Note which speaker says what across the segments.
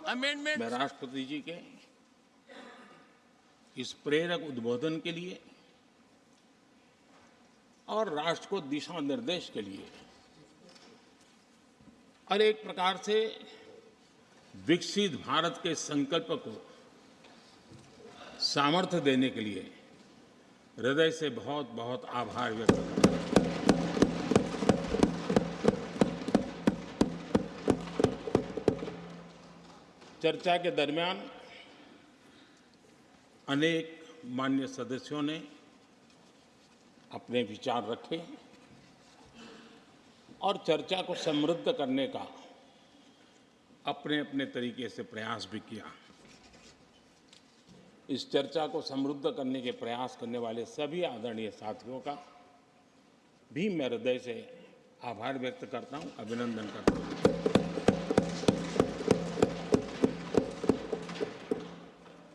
Speaker 1: amendment.
Speaker 2: मैं राष्ट्रपति जी के इस प्रेरक उद्बोधन के लिए और राष्ट्र को दिशा निर्देश के लिए और एक प्रकार से विकसित भारत के संकल्प को सामर्थ्य देने के लिए हृदय से बहुत बहुत आभार व्यक्त करता हूं। चर्चा के दरमियान अनेक मान्य सदस्यों ने अपने विचार रखे और चर्चा को समृद्ध करने का अपने अपने तरीके से प्रयास भी किया। इस चर्चा को समृद्ध करने के प्रयास करने वाले सभी आदरणीय साथियों का भी मैं हृदय से आभार व्यक्त करता हूं, अभिनंदन करता हूं।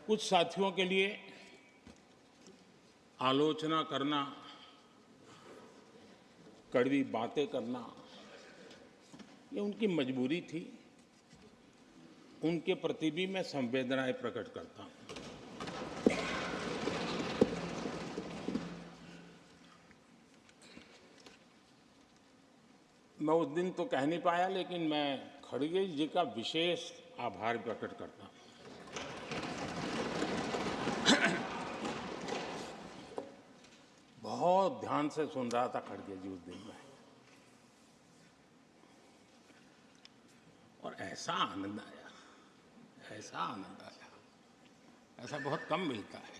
Speaker 2: कुछ साथियों के लिए आलोचना करना, कड़वी बातें करना, ये उनकी मजबूरी थी। उनके प्रति भी मैं संवेदनाएं प्रकट करता हूं। मैं उस दिन तो कह नहीं पाया, लेकिन मैं खड़गे जी का विशेष आभार प्रकट करता हूं। बहुत ध्यान से सुन रहा था खड़गे जी उस दिन में, और ऐसा आनंद आया, ऐसा आनंद आया, ऐसा बहुत कम मिलता है।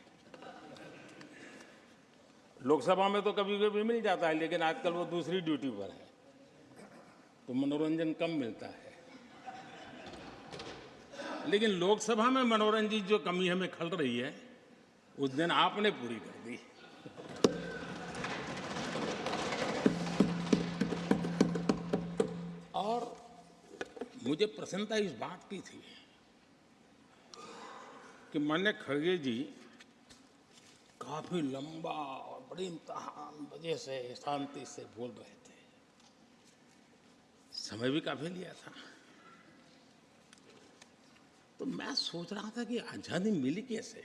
Speaker 2: लोकसभा में तो कभी कभी मिल जाता है, लेकिन आजकल वो दूसरी ड्यूटी पर है, तो मनोरंजन कम मिलता है। लेकिन लोकसभा में मनोरंजन की जो कमी हमें खल रही है, उस दिन आपने पूरी कर दी। और मुझे प्रसन्नता इस बात की थी कि माननीय खड़गे जी काफी लंबा और बड़ी इम्तिहान वजह से शांति से बोल रहे थे। समय भी काफी लिया था। तो मैं सोच रहा था कि आजादी मिली कैसे,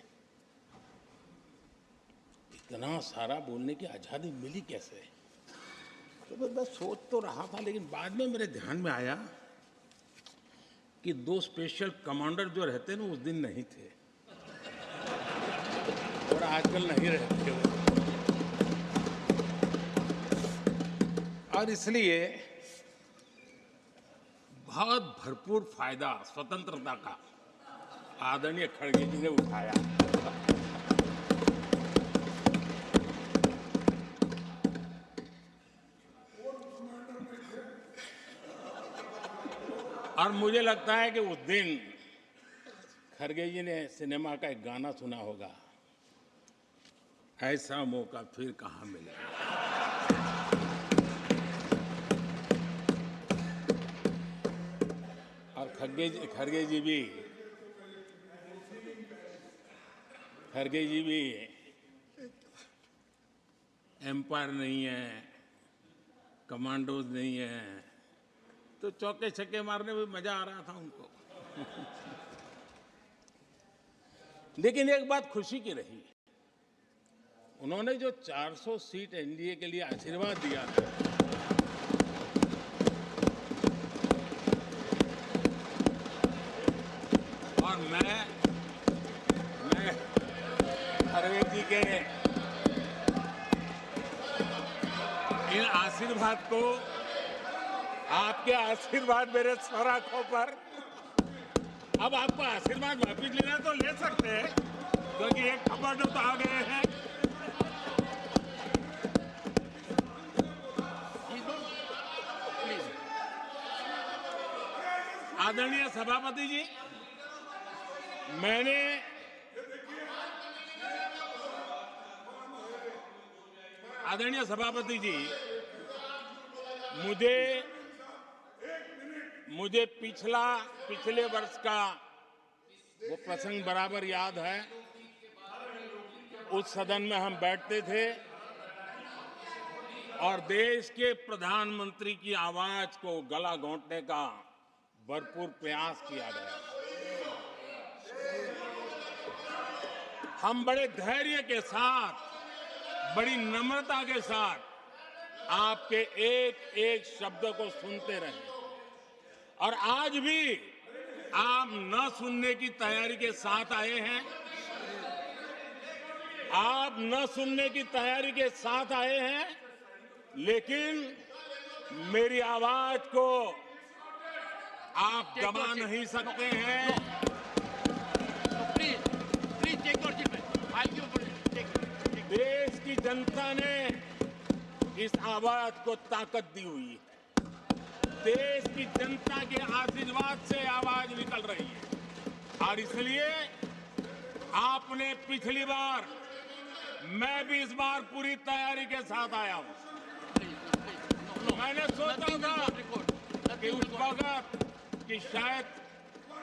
Speaker 2: इतना सारा बोलने की आजादी मिली कैसे। तो मैं सोच तो रहा था, लेकिन बाद में मेरे ध्यान में आया कि दो स्पेशल कमांडर जो रहते हैं ना, उस दिन नहीं थे और आजकल नहीं रहते वो। और इसलिए बहुत भरपूर फायदा स्वतंत्रता का आदरणीय खड़गे जी ने उठाया। और मुझे लगता है कि उस दिन खड़गे जी ने सिनेमा का एक गाना सुना होगा, ऐसा मौका फिर कहाँ मिलेगा। और खड़गे जी भी एम्पायर नहीं है, कमांडोज नहीं है, तो चौके छक्के मारने में मजा आ रहा था उनको। लेकिन एक बात खुशी की रही, उन्होंने जो 400 सीट एनडीए के लिए आशीर्वाद दिया था, और मैं खड़गे जी के इन आशीर्वाद को, आपके आशीर्वाद मेरे सर आंखों पर, अब आपको आशीर्वाद वापिस लेना तो ले सकते हैं, क्योंकि एक कमांडो तो आ गए हैं। आदरणीय सभापति जी, मैंने आदरणीय सभापति जी, मुझे पिछले वर्ष का वो प्रसंग बराबर याद है। उस सदन में हम बैठते थे और देश के प्रधानमंत्री की आवाज को गला घोंटने का भरपूर प्रयास किया गया। हम बड़े धैर्य के साथ, बड़ी नम्रता के साथ आपके एक एक शब्द को सुनते रहे और आज भी आप न सुनने की तैयारी के साथ आए हैं। आप न सुनने की तैयारी के साथ आए हैं, लेकिन मेरी आवाज को आप दबा नहीं सकते हैं। देश की जनता ने इस आवाज को ताकत दी हुई है। देश की जनता के आशीर्वाद से आवाज निकल रही है और इसलिए आपने पिछली बार, मैं भी इस बार पूरी तैयारी के साथ आया हूं। मैंने सोचा था कि उस वक्त कि शायद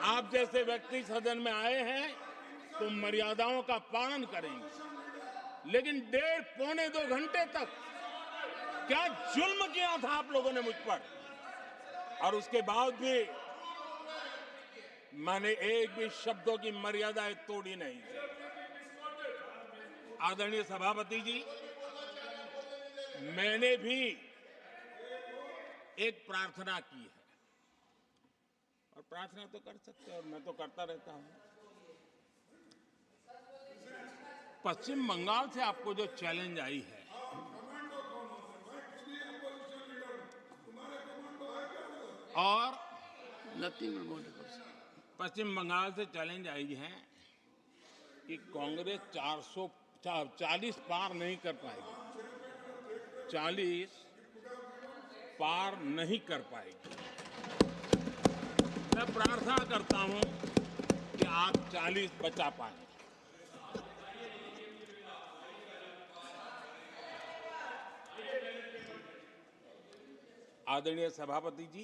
Speaker 2: आप जैसे व्यक्ति सदन में आए हैं तो मर्यादाओं का पालन करेंगे, लेकिन डेढ़ पौने 2 घंटे तक क्या जुल्म किया था आप लोगों ने मुझ पर, और उसके बाद भी मैंने एक भी शब्दों की मर्यादाएं तोड़ी नहीं थी। आदरणीय सभापति जी, मैंने भी एक प्रार्थना की है और प्रार्थना तो कर सकते हैं और मैं तो करता रहता हूं। पश्चिम बंगाल से आपको जो चैलेंज आई है, और पश्चिम बंगाल से चैलेंज आई है कि कांग्रेस 440 पार नहीं कर पाएगी, 40 पार नहीं कर पाएगी। मैं प्रार्थना करता हूं कि आप 40 बचा पाएं। आदरणीय सभापति जी,